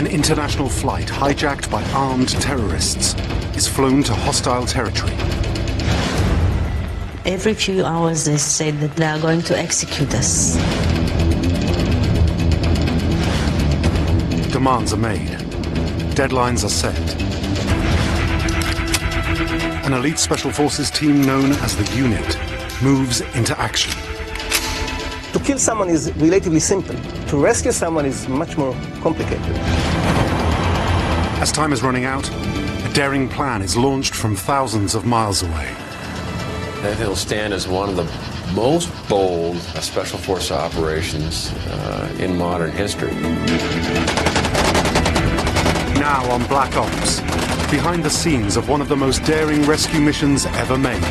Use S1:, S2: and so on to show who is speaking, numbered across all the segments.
S1: An international flight hijacked by armed terrorists is flown to hostile territory.
S2: Every few hours they said that they are going to execute us.
S1: Demands are made. Deadlines are set. An elite special forces team known as the Unit moves into action.
S3: To kill someone is relatively simple. To rescue someone is much more complicated.
S1: As time is running out, a daring plan is launched from thousands of miles away.
S4: I think it'll stand as one of the most bold special force operations in modern history.
S1: Now on Black Ops, behind the scenes of one of the most daring rescue missions ever made.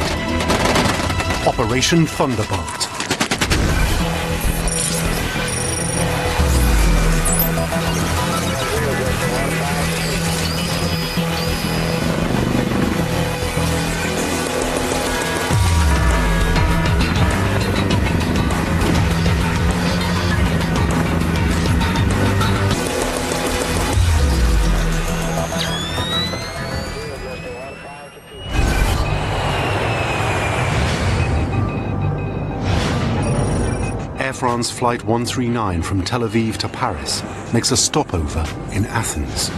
S1: Operation Thunderbolt. France Flight 139 from Tel Aviv to Paris makes a stopover in Athens.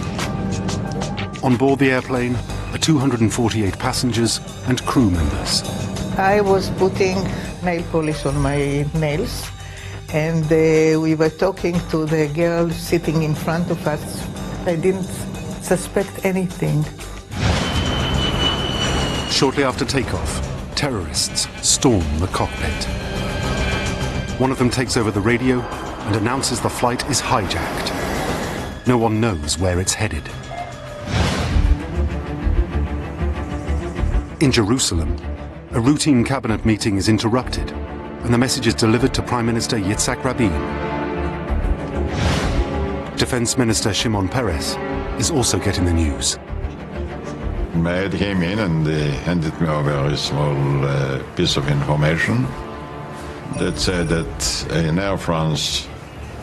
S1: On board the airplane are 248 passengers and crew members.
S5: I was putting nail polish on my nails, and we were talking to the girl sitting in front of us. I didn't suspect anything.
S1: Shortly after takeoff, terrorists storm the cockpit. One of them takes over the radio and announces the flight is hijacked. No one knows where it's headed. In Jerusalem, a routine cabinet meeting is interrupted and the message is delivered to Prime Minister Yitzhak Rabin. Defense Minister Shimon Peres is also getting the news.
S6: Maid came in and handed me a very small piece of information that said that an Air France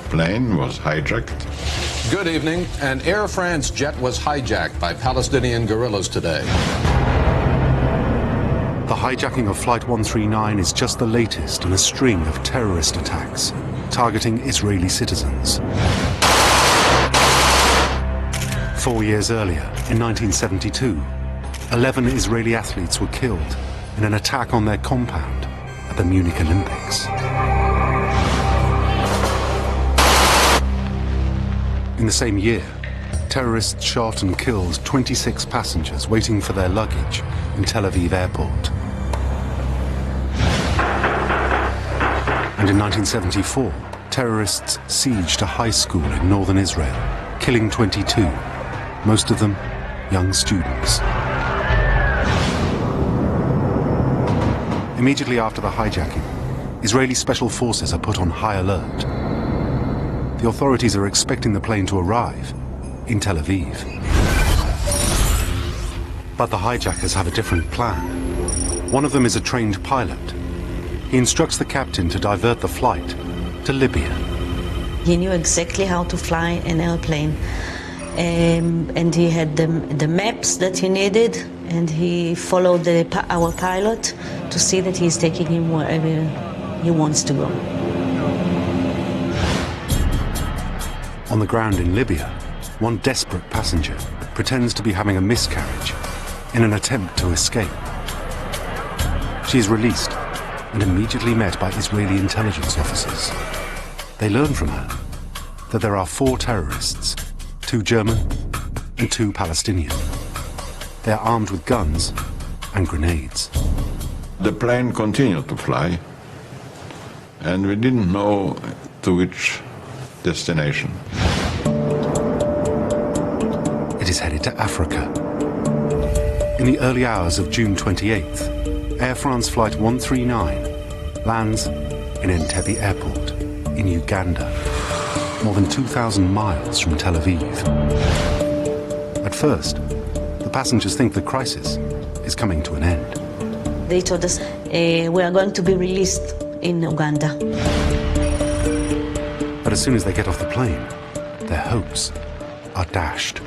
S6: plane was hijacked.
S7: Good evening. An Air France jet was hijacked by Palestinian guerrillas today.
S1: The hijacking of Flight 139 is just the latest in a string of terrorist attacks targeting Israeli citizens. 4 years earlier, in 1972, 11 Israeli athletes were killed in an attack on their compound at the Munich Olympics. In the same year, terrorists shot and killed 26 passengers waiting for their luggage in Tel Aviv airport. And in 1974, terrorists sieged a high school in northern Israel, killing 22, most of them young students. Immediately after the hijacking, Israeli special forces are put on high alert. The authorities are expecting the plane to arrive in Tel Aviv. But the hijackers have a different plan. One of them is a trained pilot. He instructs the captain to divert the flight to Libya.
S2: He knew exactly how to fly an airplane, and he had the maps that he needed, and he followed our pilot to see that he's taking him wherever he wants to go.
S1: On the ground in Libya, one desperate passenger pretends to be having a miscarriage in an attempt to escape. She is released and immediately met by Israeli intelligence officers. They learn from her that there are 4 terrorists, 2 German and 2 Palestinian. They are armed with guns and grenades.
S6: The plane continued to fly, and we didn't know to which destination.
S1: It is headed to Africa. In the early hours of June 28th, Air France Flight 139 lands in Entebbe Airport in Uganda, more than 2,000 miles from Tel Aviv. At first, the passengers think the crisis is coming to an end.
S2: They told us we are going to be released in Uganda.
S1: But as soon as they get off the plane, their hopes are dashed.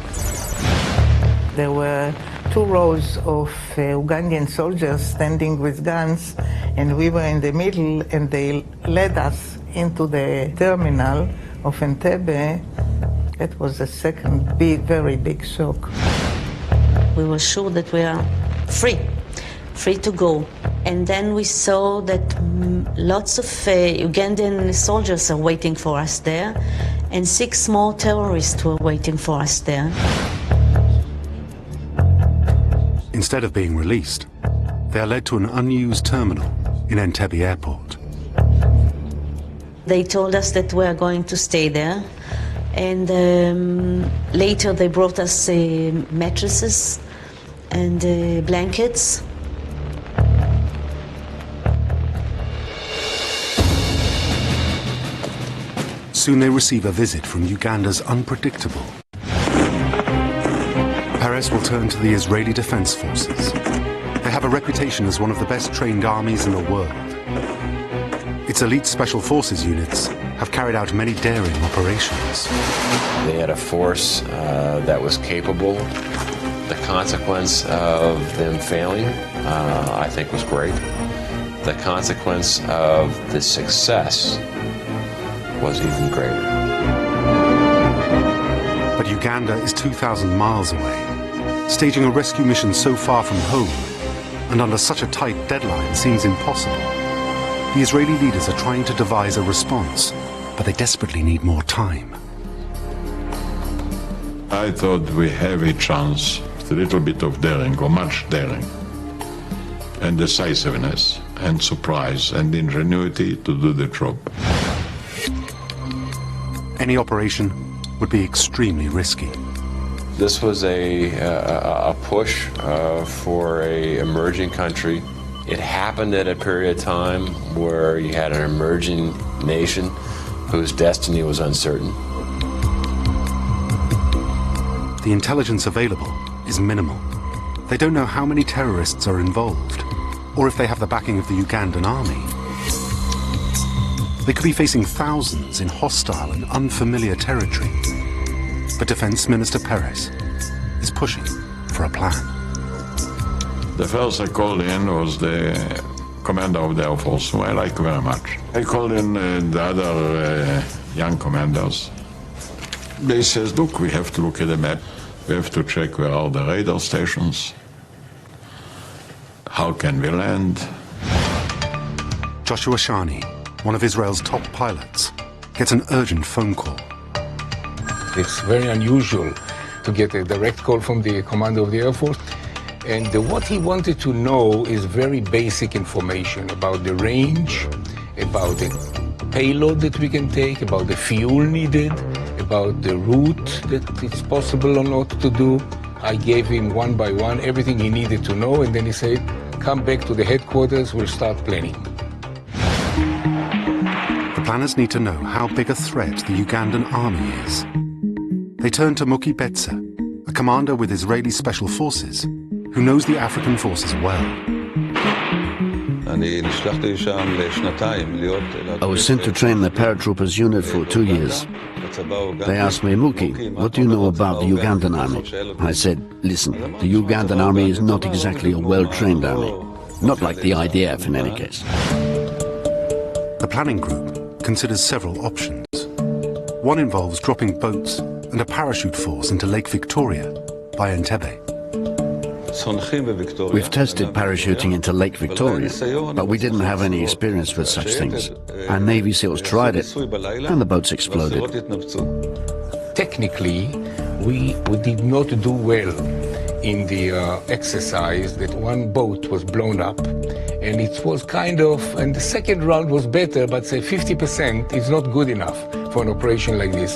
S5: There were 2 rows of Ugandan soldiers standing with guns, and we were in the middle, and they led us into the terminal of Entebbe. That was the second very big shock.
S2: We were sure that we are free to go. And then we saw that lots of Ugandan soldiers are waiting for us there, and 6 more terrorists were waiting for us there.
S1: Instead of being released, they are led to an unused terminal in Entebbe airport.
S2: They told us that we are going to stay there, and later they brought us mattresses and blankets.
S1: Soon they receive a visit from Uganda's unpredictable. Peres will turn to the Israeli Defense Forces. They have a reputation as one of the best trained armies in the world. Its elite special forces units have carried out many daring operations.
S4: They had a force that was capable. The consequence of them failing, I think, was great. The consequence of the success was even greater.
S1: But Uganda is 2,000 miles away. Staging a rescue mission so far from home and under such a tight deadline seems impossible. The Israeli leaders are trying to devise a response, but they desperately need more time.
S6: I thought we have a chance with a little bit of daring, or much daring, and decisiveness, and surprise, and ingenuity to do the job.
S1: Any operation would be extremely risky.
S4: This was a push for an emerging country. It happened at a period of time where you had an emerging nation whose destiny was uncertain.
S1: The intelligence available is minimal. They don't know how many terrorists are involved, or if they have the backing of the Ugandan army. They could be facing thousands in hostile and unfamiliar territory. But Defense Minister Peres is pushing for a plan.
S6: The first I called in was the commander of the Air Force, who I like very much. I called in the other young commanders. They says, look, we have to look at the map. We have to check where are the radar stations. How can we land?
S1: Joshua Shani, one of Israel's top pilots, gets an urgent phone call.
S8: It's very unusual to get a direct call from the commander of the Air Force. And what he wanted to know is very basic information about the range, about the payload that we can take, about the fuel needed, about the route that it's possible or not to do. I gave him one by one everything he needed to know, and then he said, come back to the headquarters, we'll start planning.
S1: The planners need to know how big a threat the Ugandan army is. They turn to Muki Betze, a commander with Israeli Special Forces, who knows the African forces well.
S9: I was sent to train the paratroopers unit for 2 years. They asked me, Muki, what do you know about the Ugandan army? I said, listen, the Ugandan army is not exactly a well-trained army. Not like the IDF in any case.
S1: The planning group considers several options. One involves dropping boats and a parachute force into Lake Victoria by Entebbe.
S9: We've tested parachuting into Lake Victoria, but we didn't have any experience with such things. Our Navy SEALs tried it, and the boats exploded.
S8: Technically, we did not do well in the exercise. That one boat was blown up, and it was kind of, and the second round was better, but say 50% is not good enough for an operation like this.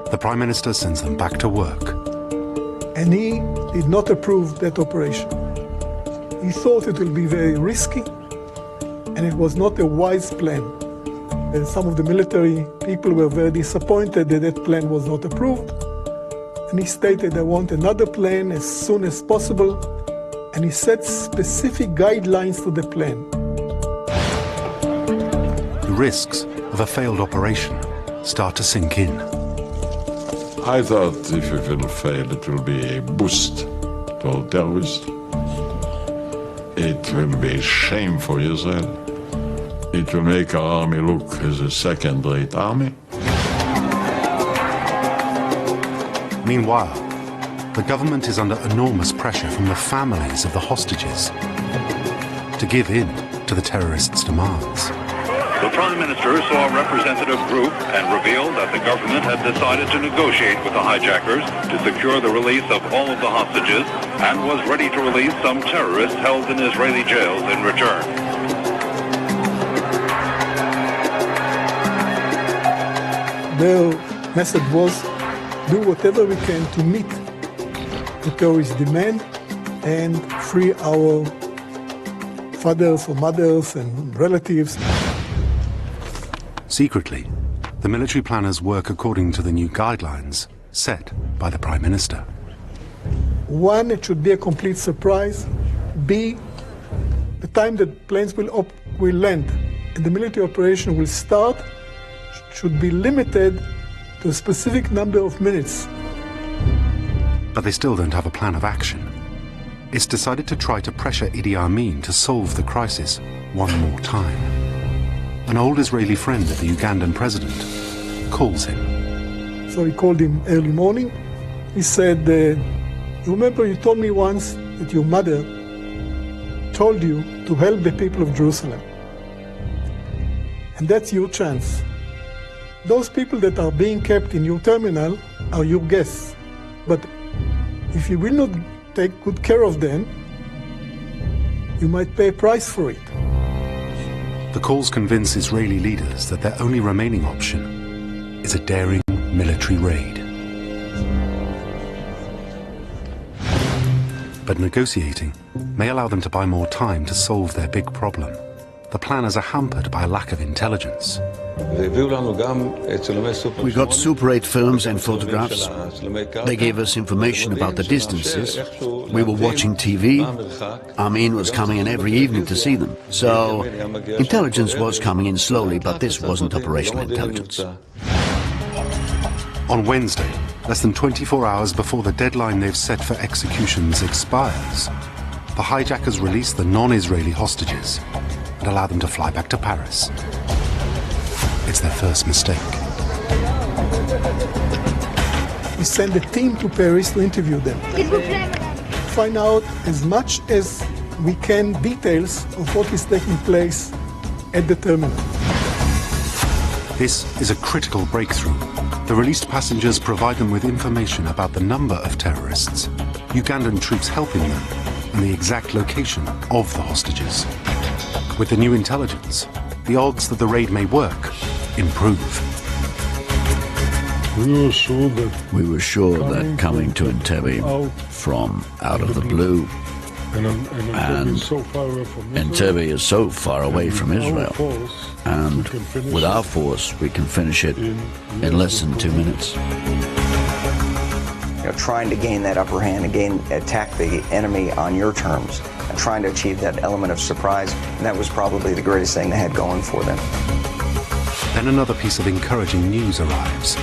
S1: The Prime Minister sends them back to work.
S10: And he did not approve that operation. He thought it will be very risky, and it was not a wise plan. And some of the military people were very disappointed that that plan was not approved. And he stated, I want another plan as soon as possible. And he set specific guidelines to the plan.
S1: The risks of a failed operation start to sink in.
S6: I thought if it will fail, it will be a boost to all terrorists. It will be a shame for Israel. It will make our army look as a second-rate army.
S1: Meanwhile, the government is under enormous pressure from the families of the hostages to give in to the terrorists' demands.
S11: The Prime Minister saw a representative group and revealed that the government had decided to negotiate with the hijackers to secure the release of all of the hostages and was ready to release some terrorists held in Israeli jails in return.
S10: Their message was, do whatever we can to meet the terrorist demand and free our fathers or mothers and relatives.
S1: Secretly, the military planners work according to the new guidelines set by the Prime Minister.
S10: One, it should be a complete surprise. B, the time that planes will land and the military operation will start should be limited to a specific number of minutes.
S1: But they still don't have a plan of action. It's decided to try to pressure Idi Amin to solve the crisis one more time. An old Israeli friend of the Ugandan president calls him.
S10: So he called him early morning. He said, you remember you told me once that your mother told you to help the people of Jerusalem. And that's your chance. Those people that are being kept in your terminal are your guests. But if you will not take good care of them, you might pay a price for it.
S1: The calls convince Israeli leaders that their only remaining option is a daring military raid. But negotiating may allow them to buy more time to solve their big problem. The planners are hampered by a lack of intelligence.
S9: We got Super 8 films and photographs. They gave us information about the distances. We were watching TV. Amin was coming in every evening to see them. So, intelligence was coming in slowly, but this wasn't operational intelligence.
S1: On Wednesday, less than 24 hours before the deadline they've set for executions expires, the hijackers release the non-Israeli hostages and allow them to fly back to Paris. It's their first mistake.
S10: We send a team to Paris to interview them. Find out as much as we can details of what is taking place at the terminal.
S1: This is a critical breakthrough. The released passengers provide them with information about the number of terrorists, Ugandan troops helping them, and the exact location of the hostages. With the new intelligence, the odds that the raid may work improve.
S9: We were sure that coming to Entebbe from out of the blue, and Entebbe is so far away from Israel, and with our force we can finish it in less than 2 minutes.
S12: Trying to gain that upper hand and attack the enemy on your terms, and trying to achieve that element of surprise, and that was probably the greatest thing they had going for them.
S1: Then another piece of encouraging news arrives.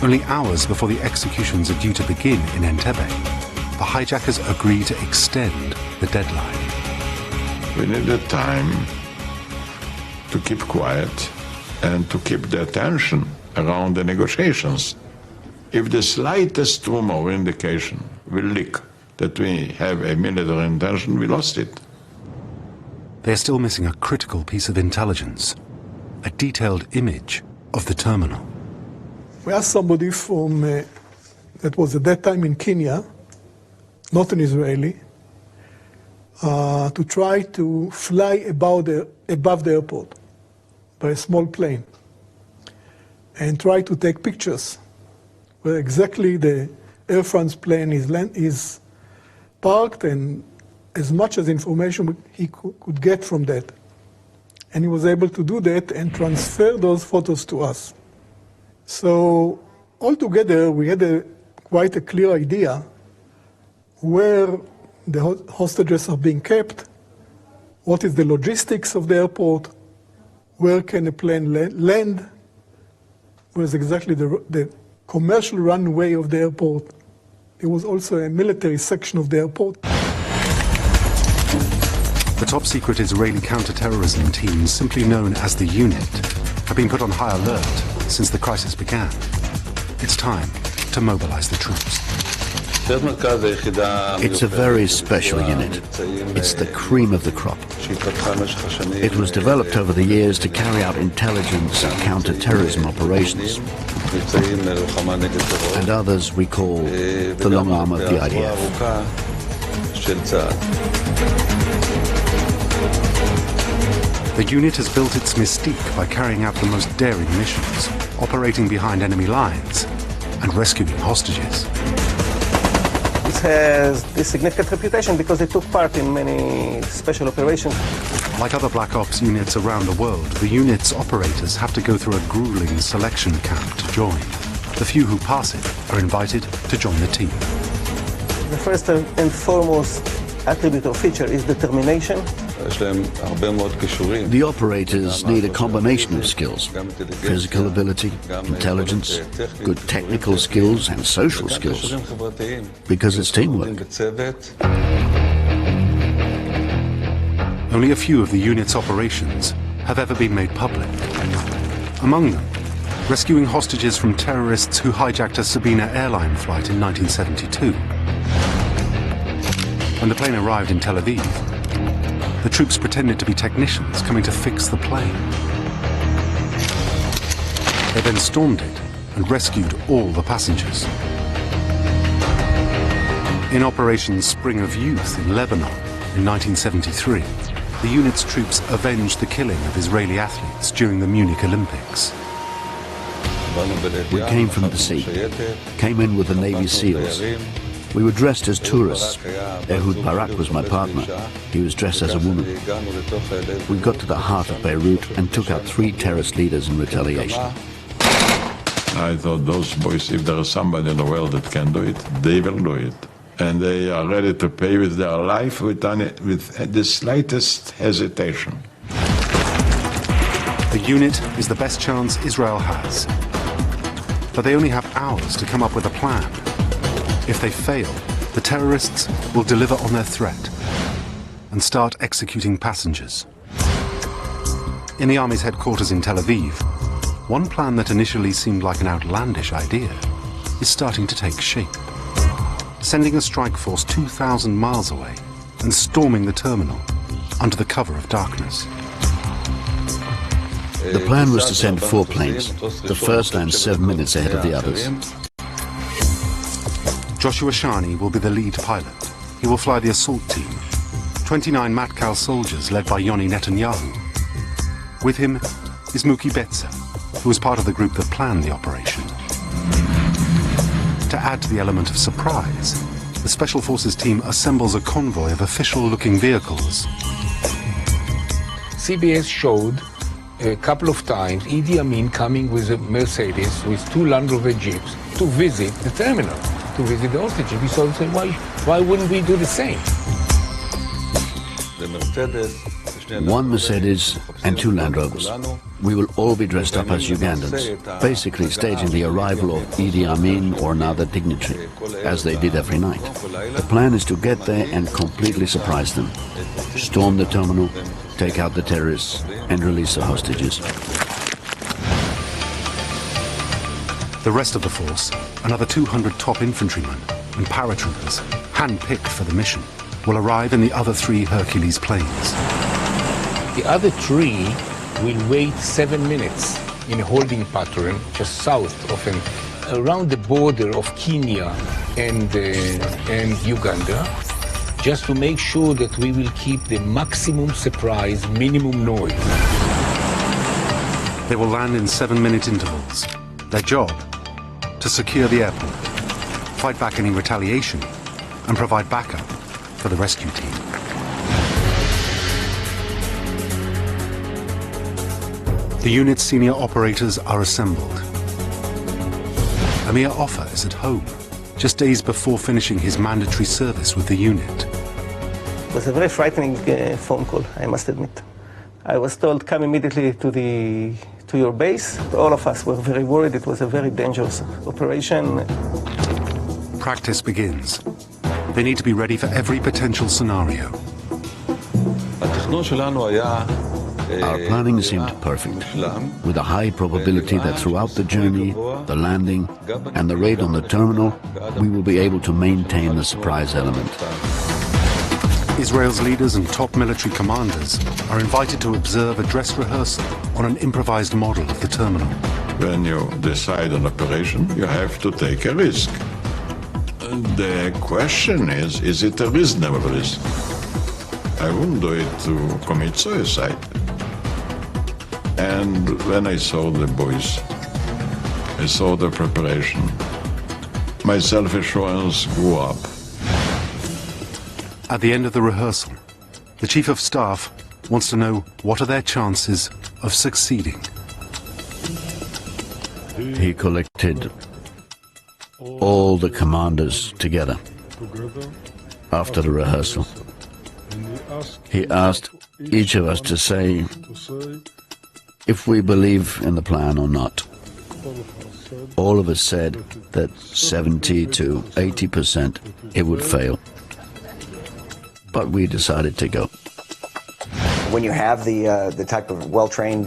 S1: Only hours before the executions are due to begin in Entebbe, the hijackers agree to extend the deadline.
S6: We needed time to keep quiet and to keep the attention around the negotiations. If the slightest rumor or indication will leak that we have a military intention, we lost it.
S1: They're still missing a critical piece of intelligence, a detailed image of the terminal.
S10: We asked somebody from that was at that time in Kenya, not an Israeli, to try to fly above the airport by a small plane and try to take pictures where exactly the Air France plane is parked and as much as information he could get from that. And he was able to do that and transfer those photos to us. So altogether, we had quite a clear idea where the hostages are being kept, what is the logistics of the airport, where can a plane land, where's exactly the commercial runway of the airport. There was also a military section of the airport.
S1: The top-secret Israeli counter-terrorism team, simply known as the Unit, have been put on high alert since the crisis began. It's time to mobilize the troops.
S9: It's a very special unit. It's the cream of the crop. It was developed over the years to carry out intelligence and counter-terrorism operations. And others we call the long arm of the IDF.
S1: The unit has built its mystique by carrying out the most daring missions, operating behind enemy lines and rescuing hostages.
S3: This has this significant reputation because they took part in many special operations.
S1: Like other Black Ops units around the world, the unit's operators have to go through a grueling selection camp to join. The few who pass it are invited to join the team.
S3: The first and foremost attribute or feature is determination.
S9: The operators need a combination of skills: physical ability, intelligence, good technical skills and social skills, because it's teamwork.
S1: Only a few of the unit's operations have ever been made public. Among them, rescuing hostages from terrorists who hijacked a Sabina airline flight in 1972. When the plane arrived in Tel Aviv, the troops pretended to be technicians coming to fix the plane. They then stormed it and rescued all the passengers. In Operation Spring of Youth in Lebanon in 1973, the unit's troops avenged the killing of Israeli athletes during the Munich Olympics.
S9: We came from the sea, came in with the Navy SEALs. We were dressed as tourists. Ehud Barak was my partner. He was dressed as a woman. We got to the heart of Beirut and took out 3 terrorist leaders in retaliation.
S6: I thought those boys, if there is somebody in the world that can do it, they will do it. And they are ready to pay with their life with the slightest hesitation.
S1: The unit is the best chance Israel has. But they only have hours to come up with a plan. If they fail, the terrorists will deliver on their threat and start executing passengers. In the Army's headquarters in Tel Aviv, one plan that initially seemed like an outlandish idea is starting to take shape. Sending a strike force 2,000 miles away and storming the terminal under the cover of darkness.
S9: The plan was to send 4 planes. The first land 7 minutes ahead of the others.
S1: Joshua Shani will be the lead pilot. He will fly the assault team, 29 Matkal soldiers led by Yoni Netanyahu. With him is Muki Betzer, who was part of the group that planned the operation. To add to the element of surprise, the Special Forces team assembles a convoy of official-looking vehicles.
S8: CBS showed a couple of times Idi Amin coming with a Mercedes with 2 Land Rover Jeeps to visit the terminal, to visit the hostages. We said, why wouldn't we do the same?
S9: 1 Mercedes and 2 Land Rovers. We will all be dressed up as Ugandans, basically staging the arrival of Idi Amin or another dignitary, as they did every night. The plan is to get there and completely surprise them. Storm the terminal, take out the terrorists, and release the hostages.
S1: The rest of the force, another 200 top infantrymen and paratroopers, hand-picked for the mission, will arrive in the other 3 Hercules planes.
S8: The other 3 will wait 7 minutes in a holding pattern just south of around the border of Kenya and Uganda, just to make sure that we will keep the maximum surprise, minimum noise.
S1: They will land in 7-minute intervals. Their job, to secure the airport, fight back any retaliation, and provide backup for the rescue team. The unit's senior operators are assembled. Amir Offer is at home, just days before finishing his mandatory service with the unit.
S3: It was a very frightening phone call, I must admit. I was told, come immediately to the to your base. All of us were very worried. It was a very dangerous operation.
S1: Practice begins. They need to be ready for every potential scenario.
S9: Our planning seemed perfect, with a high probability that throughout the journey, the landing, and the raid on the terminal, we will be able to maintain the surprise element.
S1: Israel's leaders and top military commanders are invited to observe a dress rehearsal on an improvised model of the terminal.
S6: When you decide on operation, you have to take a risk. The question is it a reasonable risk? I wouldn't do it to commit suicide. And when I saw the boys, I saw the preparation, my self-assurance grew up.
S1: At the end of the rehearsal, the Chief of Staff wants to know what are their chances of succeeding.
S9: He collected all the commanders together after the rehearsal. He asked each of us to say if we believe in the plan or not. All of us said that 70 to 80% it would fail. But we decided to go.
S12: When you have the type of well-trained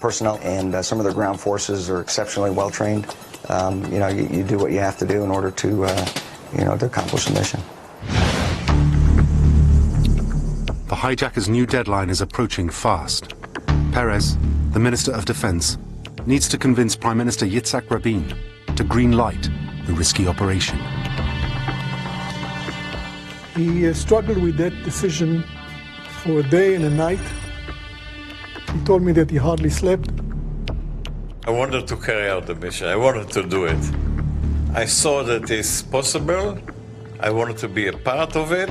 S12: personnel, and some of the ground forces are exceptionally well-trained, you do what you have to do in order to accomplish the mission.
S1: The hijackers' new deadline is approaching fast. Perez, the Minister of Defense, needs to convince Prime Minister Yitzhak Rabin to green light the risky operation.
S10: He struggled with that decision for a day and a night. He told me that he hardly slept.
S13: I wanted to carry out the mission. I wanted to do it. I saw that it's possible. I wanted to be a part of it.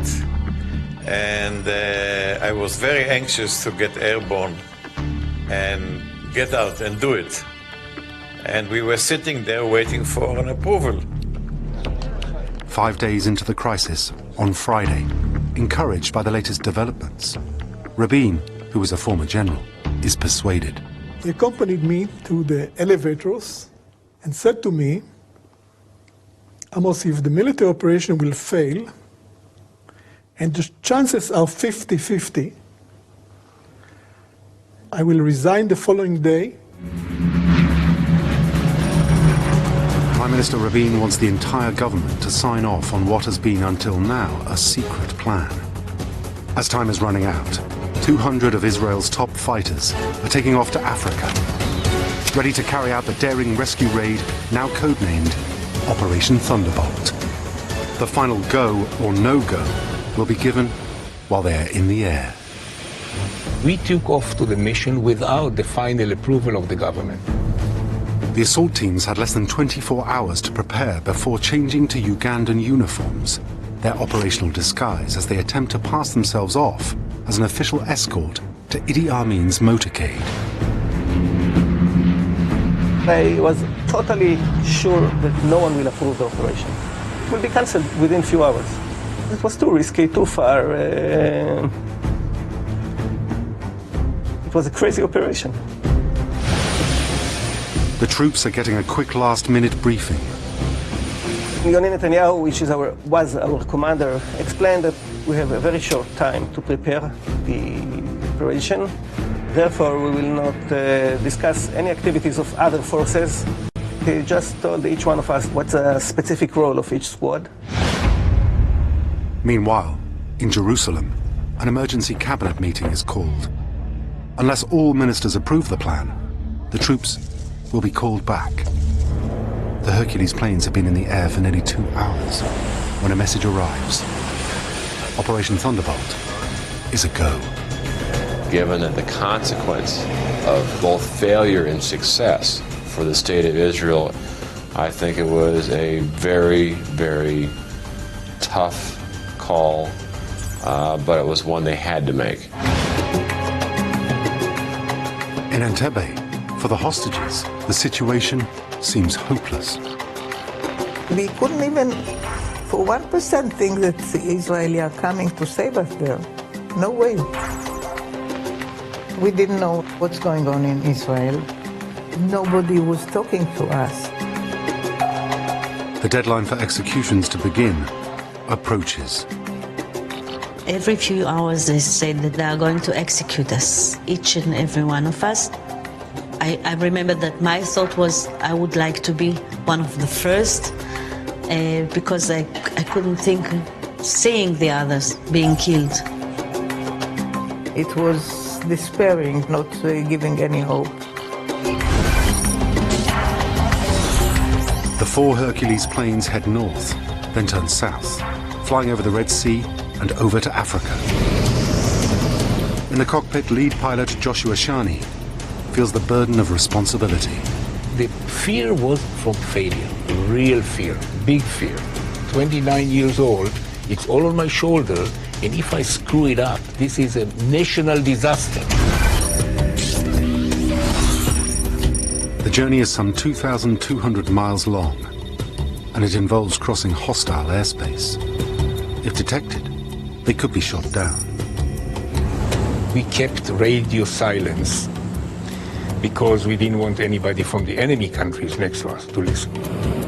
S13: And I was very anxious to get airborne and get out and do it. And we were sitting there waiting for an approval.
S1: 5 days into the crisis, on Friday, encouraged by the latest developments, Rabin, who was a former general, is persuaded.
S10: He accompanied me to the elevators and said to me, Amos, if the military operation will fail, and the chances are 50-50, I will resign the following day.
S1: Prime Minister Rabin wants the entire government to sign off on what has been until now a secret plan. As time is running out, 200 of Israel's top fighters are taking off to Africa, ready to carry out the daring rescue raid, now codenamed Operation Thunderbolt. The final go or no-go will be given while they are in the air.
S8: We took off to the mission without the final approval of the government.
S1: The assault teams had less than 24 hours to prepare before changing to Ugandan uniforms, their operational disguise as they attempt to pass themselves off as an official escort to Idi Amin's motorcade.
S3: I was totally sure that no one will approve the operation. It will be cancelled within a few hours. It was too risky, too far. It was a crazy operation.
S1: The troops are getting a quick last-minute briefing.
S3: Yoni Netanyahu, which was our commander, explained that we have a very short time to prepare the operation. Therefore, we will not discuss any activities of other forces. He just told each one of us what's a specific role of each squad.
S1: Meanwhile, in Jerusalem, an emergency cabinet meeting is called. Unless all ministers approve the plan, the troops will be called back. The Hercules planes have been in the air for nearly 2 hours when a message arrives. Operation Thunderbolt is a go.
S4: Given that the consequence of both failure and success for the state of Israel, I think it was a very, very tough call, but it was one they had to make.
S1: In Entebbe, for the hostages, the situation seems hopeless.
S5: We couldn't even, for 1%, think that the Israelis are coming to save us there. No way. We didn't know what's going on in Israel. Nobody was talking to us.
S1: The deadline for executions to begin approaches.
S2: Every few hours they said that they are going to execute us, each and every one of us. I remember that my thought was I would like to be one of the first because I couldn't think seeing the others being killed.
S5: It was despairing, not giving any hope.
S1: The 4 Hercules planes head north, then turn south, flying over the Red Sea and over to Africa. In the cockpit, lead pilot Joshua Shani feels the burden of responsibility.
S8: The fear was from failure, real fear, big fear. 29 years old, it's all on my shoulder, and if I screw it up, this is a national disaster.
S1: The journey is some 2,200 miles long, and it involves crossing hostile airspace. If detected, they could be shot down.
S8: We kept radio silence because we didn't want anybody from the enemy countries next to us to listen.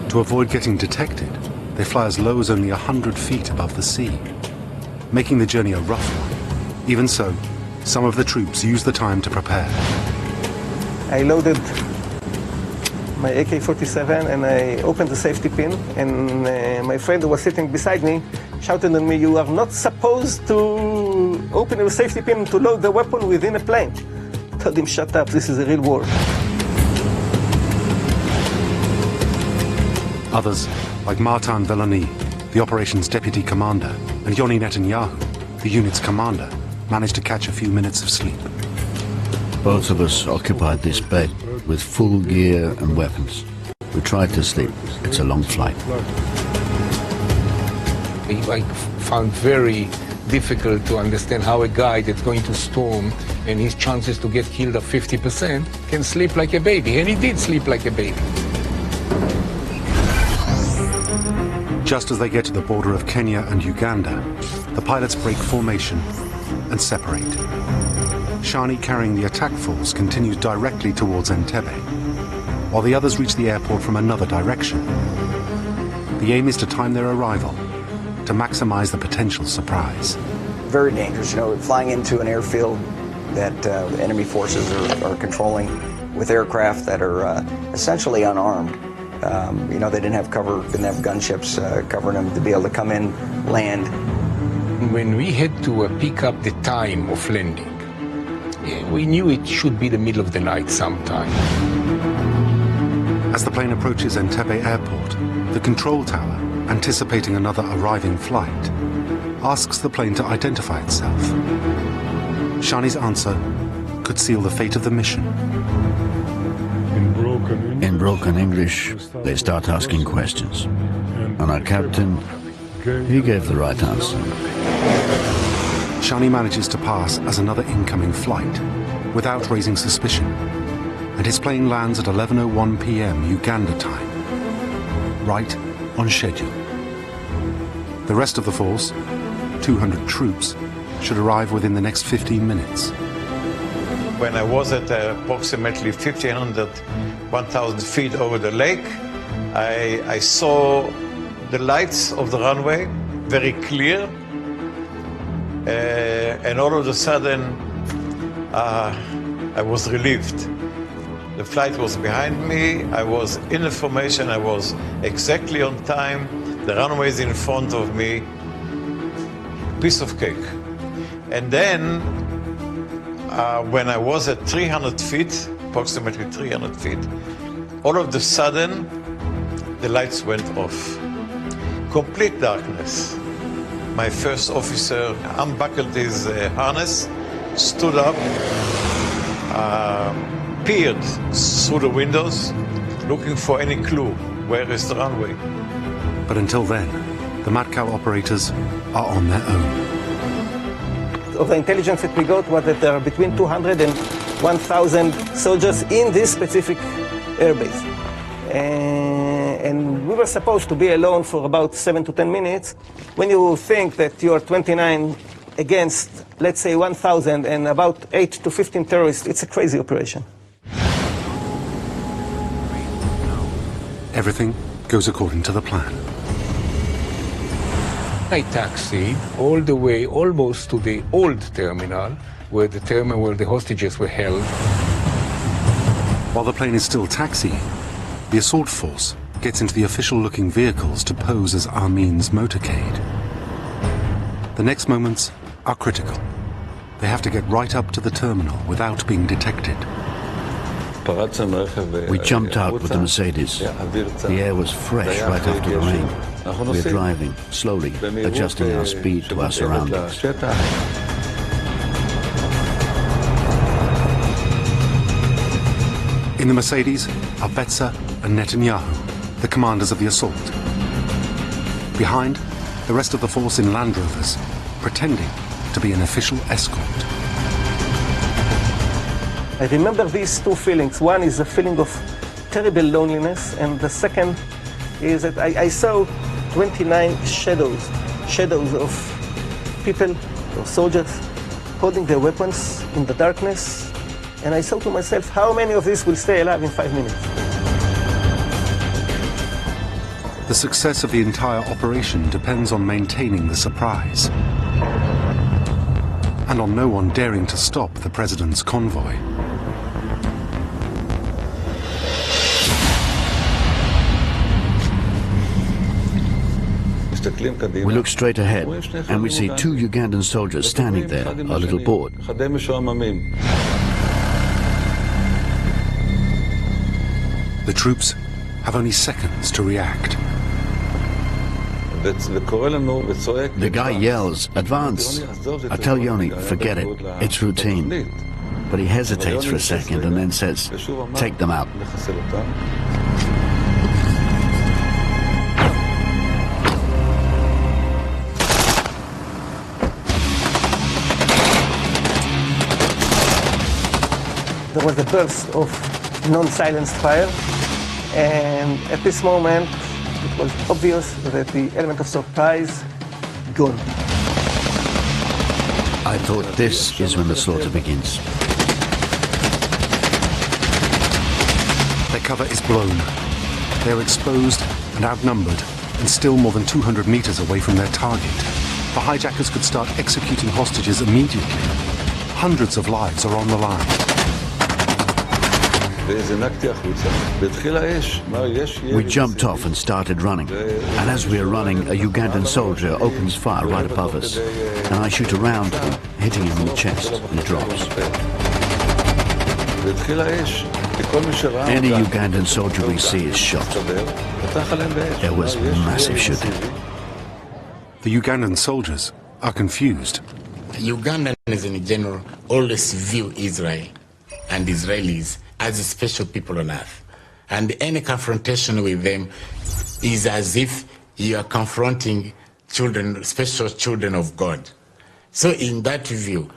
S1: To avoid getting detected, they fly as low as only 100 feet above the sea, making the journey a rough one. Even so, some of the troops use the time to prepare.
S3: I loaded my AK-47 and I opened the safety pin, and my friend who was sitting beside me shouted at me, "You are not supposed to open your safety pin to load the weapon within a plane." I told him, "Shut up, this is a real war."
S1: Others, like Martin Veloni, the operation's deputy commander, and Yoni Netanyahu, the unit's commander, managed to catch a few minutes of sleep.
S9: Both of us occupied this bed with full gear and weapons. We tried to sleep. It's a long flight.
S8: I found very difficult to understand how a guy that's going to storm and his chances to get killed are 50% can sleep like a baby. And he did sleep like a baby.
S1: Just as they get to the border of Kenya and Uganda, the pilots break formation and separate. Shani, carrying the attack force, continues directly towards Entebbe, while the others reach the airport from another direction. The aim is to time their arrival to maximize the potential surprise.
S12: Very dangerous, flying into an airfield that enemy forces are controlling with aircraft that are essentially unarmed. They didn't have cover, didn't have gunships covering them to be able to come in, land.
S8: When we had to pick up the time of landing, we knew it should be the middle of the night sometime.
S1: As the plane approaches Entebbe Airport, the control tower, anticipating another arriving flight, asks the plane to identify itself. Shani's answer could seal the fate of the mission.
S9: In broken English, they start asking questions. And our captain, he gave the right answer.
S1: Shani manages to pass as another incoming flight without raising suspicion, and his plane lands at 11:01 p.m. Uganda time, right on schedule. The rest of the force, 200 troops, should arrive within the next 15 minutes.
S13: When I was at approximately 1,500, 1,000 feet over the lake, I saw the lights of the runway very clear. And all of a sudden, I was relieved. The flight was behind me, I was in the formation, I was exactly on time, the runway is in front of me, piece of cake. And then, when I was at 300 feet, approximately 300 feet, all of a sudden, the lights went off. Complete darkness. My first officer unbuckled his harness, stood up, peered through the windows, looking for any clue. Where is the runway?
S1: But until then, the Matkal operators are on their own.
S3: Of the intelligence that we got was that there are between 200 and 1,000 soldiers in this specific airbase. And we were supposed to be alone for about 7 to 10 minutes. When you think that you are 29 against, let's say, 1,000 and about 8 to 15 terrorists, it's a crazy operation.
S1: Everything goes according to the plan.
S8: I taxied all the way almost to the old terminal, where the hostages were held.
S1: While the plane is still taxiing, the assault force gets into the official-looking vehicles to pose as Armin's motorcade. The next moments are critical. They have to get right up to the terminal without being detected.
S9: We jumped out with the Mercedes. The air was fresh right after the rain. We are driving slowly, adjusting our speed to our surroundings.
S1: In the Mercedes are Betzer and Netanyahu, the commanders of the assault. Behind, the rest of the force in Land Rovers, pretending to be an official escort.
S3: I remember these two feelings. One is a feeling of terrible loneliness, and the second is that I saw 29 shadows of people, or soldiers, holding their weapons in the darkness, and I thought to myself, how many of these will stay alive in 5 minutes?
S1: The success of the entire operation depends on maintaining the surprise, and on no one daring to stop the president's convoy.
S9: We look straight ahead, and we see 2 Ugandan soldiers standing there, a little bored.
S1: The troops have only seconds to react.
S9: The guy yells, "Advance!" I tell Yoni, forget it, it's routine. But he hesitates for a second and then says, "Take them out."
S3: There was a burst of non-silenced fire, and at this moment it was obvious that the element of surprise gone.
S9: I thought this is when the slaughter begins.
S1: Their cover is blown. They are exposed and outnumbered, and still more than 200 meters away from their target. The hijackers could start executing hostages immediately. Hundreds of lives are on the line.
S9: We jumped off and started running. And as we are running, a Ugandan soldier opens fire right above us. And I shoot around him, hitting him in the chest, and he drops. Any Ugandan soldier we see is shot. There was massive shooting.
S1: The Ugandan soldiers are confused.
S14: Ugandans in general always view Israel and Israelis as special people on earth. And any confrontation with them is as if you are confronting children, special children of God. So in that view,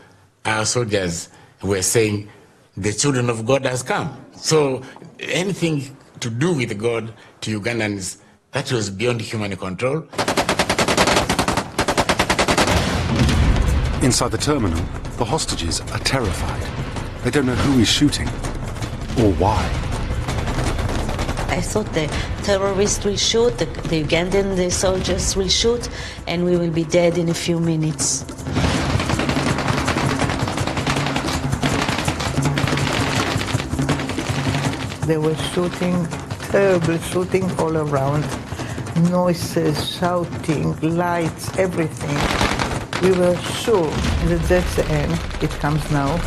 S14: our soldiers were saying, the children of God has come. So anything to do with God to Ugandans, that was beyond human control.
S1: Inside the terminal, the hostages are terrified. They don't know who is shooting or why.
S2: I thought the terrorists will shoot, the Ugandan soldiers will shoot, and we will be dead in a few minutes.
S5: They were shooting, terrible shooting all around. Noises, shouting, lights, everything. We were sure that that's the end. It comes now.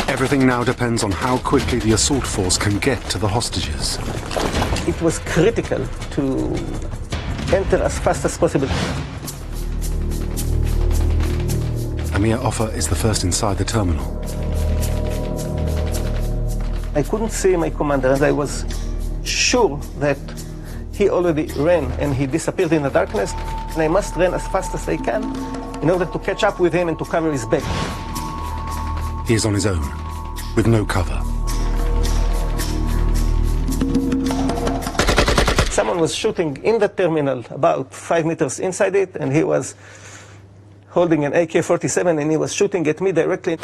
S1: Everything now depends on how quickly the assault force can get to the hostages.
S3: It was critical to enter as fast as possible.
S1: Amir Offer is the first inside the terminal.
S3: I couldn't see my commander, and I was sure that he already ran and he disappeared in the darkness, and I must run as fast as I can in order to catch up with him and to cover his back.
S1: He is on his own, with no cover.
S3: Someone was shooting in the terminal about 5 meters inside it, and he was holding an AK-47, and he was shooting at me directly.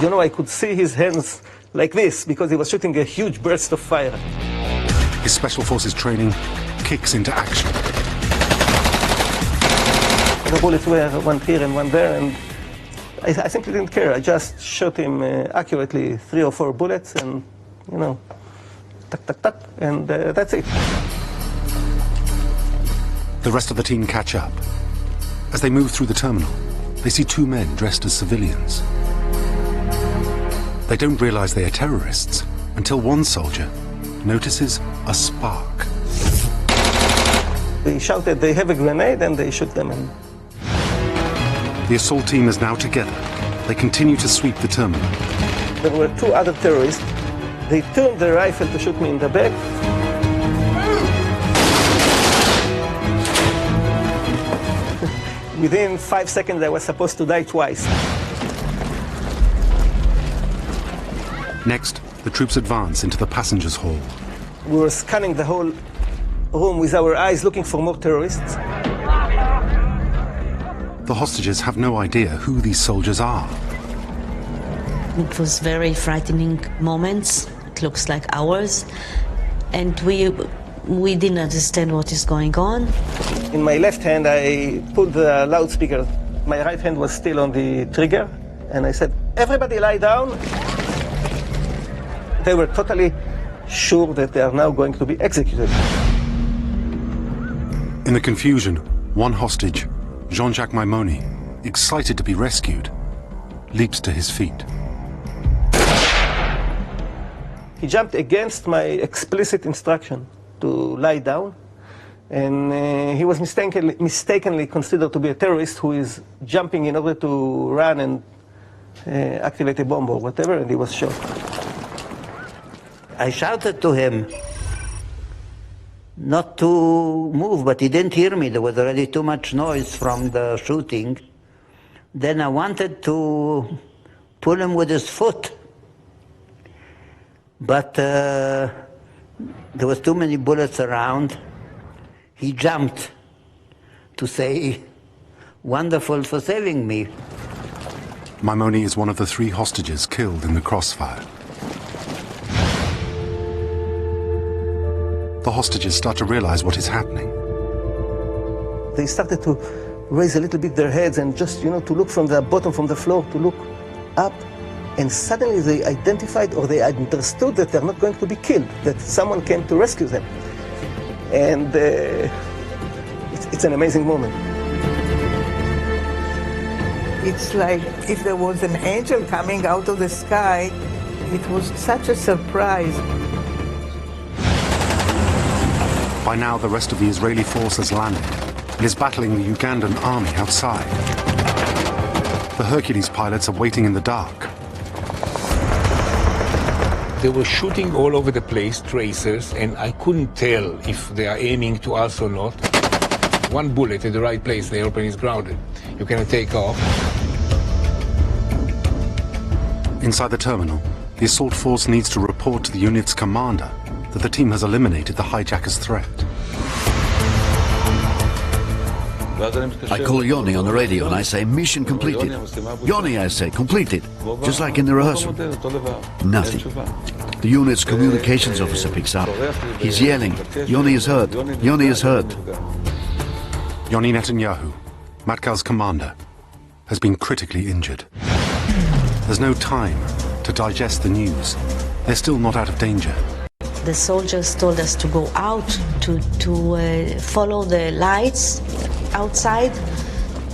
S3: You know, I could see his hands like this because he was shooting a huge burst of fire.
S1: His Special Forces training kicks into action.
S3: The bullets were one here and one there, and I simply didn't care. I just shot him accurately 3 or 4 bullets, and, you know, tuck, tuck, tuck, and that's it.
S1: The rest of the team catch up. As they move through the terminal, they see 2 men dressed as civilians. They don't realize they are terrorists until one soldier notices a spark.
S3: They shouted, "They have a grenade," and they shoot them in.
S1: The assault team is now together. They continue to sweep the terminal.
S3: There were 2 other terrorists. They turned their rifle to shoot me in the back. Within 5 seconds, I was supposed to die twice.
S1: Next, the troops advance into the passengers' hall.
S3: We were scanning the whole room with our eyes, looking for more terrorists.
S1: The hostages have no idea who these soldiers are.
S2: It was very frightening moments. It looks like hours. And we didn't understand what is going on.
S3: In my left hand, I put the loudspeaker. My right hand was still on the trigger. And I said, "Everybody lie down." They were totally sure that they are now going to be executed.
S1: In the confusion, one hostage, Jean-Jacques Maimoni, excited to be rescued, leaps to his feet.
S3: He jumped against my explicit instruction to lie down, and he was mistakenly considered to be a terrorist who is jumping in order to run and activate a bomb or whatever, and he was shot.
S15: I shouted to him not to move, but he didn't hear me. There was already too much noise from the shooting. Then I wanted to pull him with his foot, but there was too many bullets around. He jumped to say, "Wonderful for saving me."
S1: Maimoni is one of the 3 hostages killed in the crossfire. The hostages start to realize what is happening.
S3: They started to raise a little bit their heads and just, you know, to look from the bottom, from the floor, to look up. And suddenly they identified, or they understood, that they're not going to be killed, that someone came to rescue them. And it's an amazing moment.
S5: It's like if there was an angel coming out of the sky. It was such a surprise.
S1: By now, the rest of the Israeli force has landed and is battling the Ugandan army outside. The Hercules pilots are waiting in the dark.
S8: They were shooting all over the place, tracers, and I couldn't tell if they are aiming to us or not. One bullet in the right place, the airplane is grounded. You cannot take off.
S1: Inside the terminal, the assault force needs to report to the unit's commander that the team has eliminated the hijackers' threat.
S9: I call Yoni on the radio and I say, "Mission completed." "Yoni," I say, "completed." Just like in the rehearsal. Nothing. The unit's communications officer picks up. He's yelling, "Yoni is hurt. Yoni is hurt."
S1: Yoni Netanyahu, Matkal's commander, has been critically injured. There's no time to digest the news. They're still not out of danger.
S2: The soldiers told us to go out, to follow the lights outside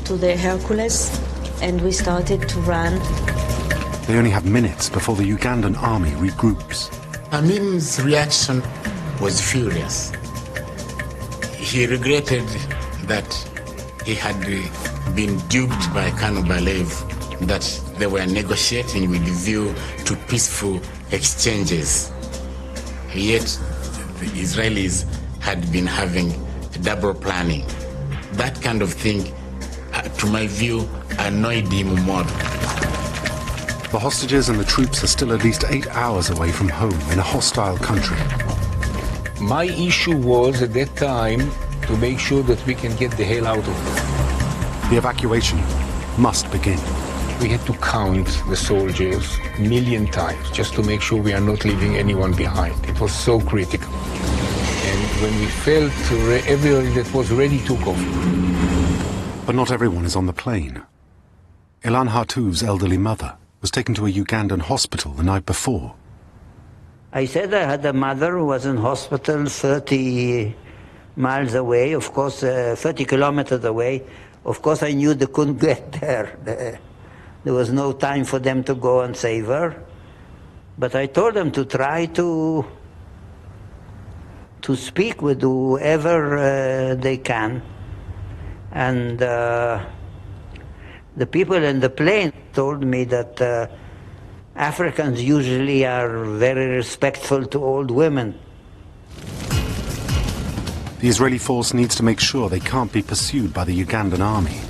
S2: to the Hercules, and we started to run.
S1: They only have minutes before the Ugandan army regroups.
S14: Amin's reaction was furious. He regretted that he had been duped by Colonel Balev, that they were negotiating with a view to peaceful exchanges. Yet the Israelis had been having double planning. That kind of thing, to my view, annoyed him more.
S1: The hostages and the troops are still at least 8 hours away from home in a hostile country.
S8: My issue was at that time to make sure that we can get the hell out of there.
S1: The evacuation must begin.
S8: We had to count the soldiers 1,000,000 times just to make sure we are not leaving anyone behind. It was so critical. And when we felt everybody that was ready took off.
S1: But not everyone is on the plane. Ilan Hatou's elderly mother was taken to a Ugandan hospital the night before.
S15: I said I had a mother who was in hospital 30 miles away, of course, 30 kilometers away. Of course, I knew they couldn't get there. There was no time for them to go and save her. But I told them to try to speak with whoever they can. And the people in the plane told me that Africans usually are very respectful to old women.
S1: The Israeli force needs to make sure they can't be pursued by the Ugandan army.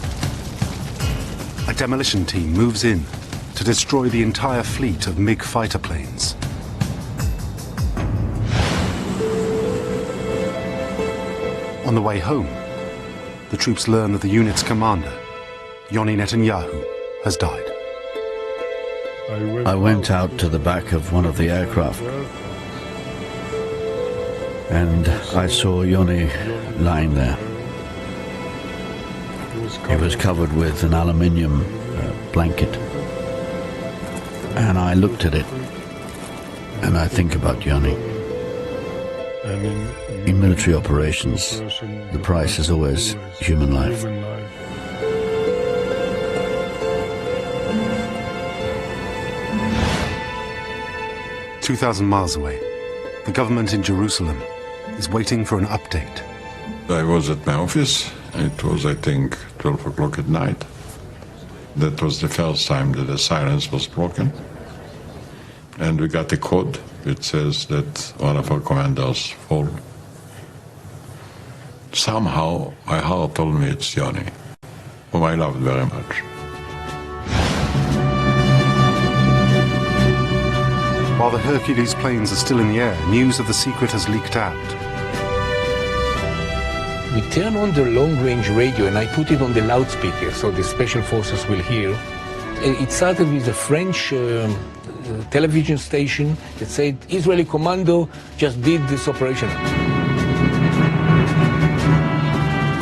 S1: A demolition team moves in to destroy the entire fleet of MiG fighter planes. On the way home, the troops learn that the unit's commander, Yoni Netanyahu, has died.
S9: I went out to the back of one of the aircraft and I saw Yoni lying there. He was covered with an aluminium blanket. And I looked at it and I think about Yoni. In military operations, the price is always human life.
S1: "2,000 miles away, the government in Jerusalem is waiting for an update.
S6: I was at my office. It was, I think, 12 o'clock at night. That was the first time that the silence was broken. And we got a code which says that one of our commanders fall. Somehow my heart told me it's Yoni, whom I loved very much.
S1: While the Hercules planes are still in the air, news of the secret has leaked out.
S8: We turn on the long-range radio and I put it on the loudspeaker so the special forces will hear. It started with a French television station that said, Israeli commando just did this operation.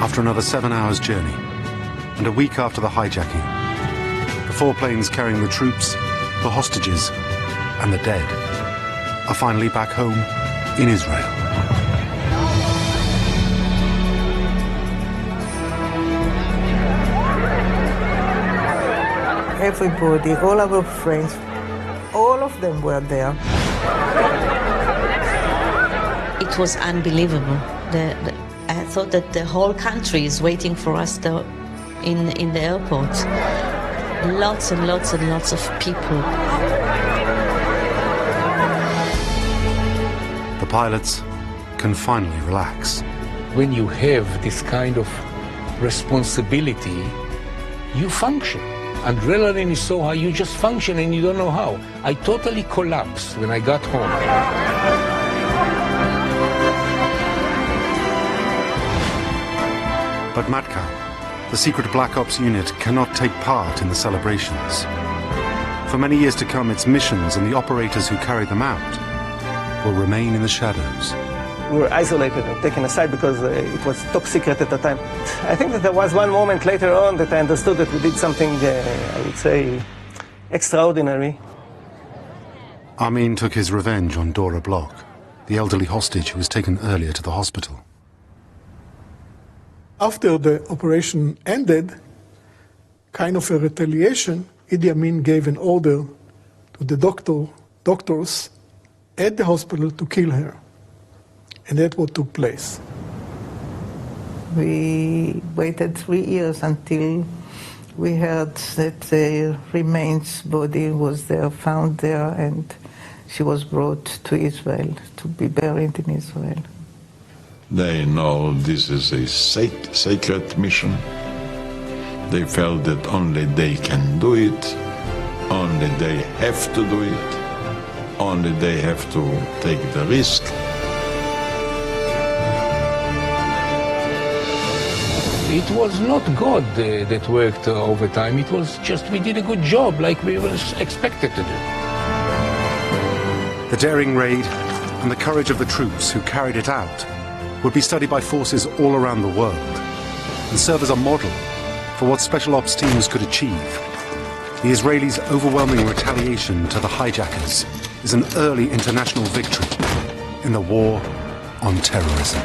S1: After another 7 hours journey, and a week after the hijacking, the 4 planes carrying the troops, the hostages, and the dead are finally back home in Israel.
S5: Everybody, all our friends, all of them were there.
S2: It was unbelievable. I thought that the whole country is waiting for us in the airport. Lots and lots and lots of people.
S1: The pilots can finally relax.
S8: When you have this kind of responsibility, you function. Adrenaline is so high, you just function and you don't know how. I totally collapsed when I got home.
S1: But Matkal, the secret Black Ops unit, cannot take part in the celebrations. For many years to come, its missions and the operators who carry them out will remain in the shadows.
S3: We were isolated and taken aside because it was top secret at the time. I think that there was one moment later on that I understood that we did something, I would say, extraordinary.
S1: Amin took his revenge on Dora Bloch, the elderly hostage who was taken earlier to the hospital.
S10: After the operation ended, kind of a retaliation, Idi Amin gave an order to the doctors at the hospital to kill her. And that's what took place.
S5: We waited 3 years until we heard that the remains body was there, found there, and she was brought to Israel to be buried in Israel.
S6: They know this is a sacred mission. They felt that only they can do it, only they have to do it, only they have to take the risk.
S8: It was not God that worked overtime. It was just we did a good job like we were expected to do.
S1: The daring raid and the courage of the troops who carried it out would be studied by forces all around the world and serve as a model for what special ops teams could achieve. The Israelis' overwhelming retaliation to the hijackers is an early international victory in the war on terrorism.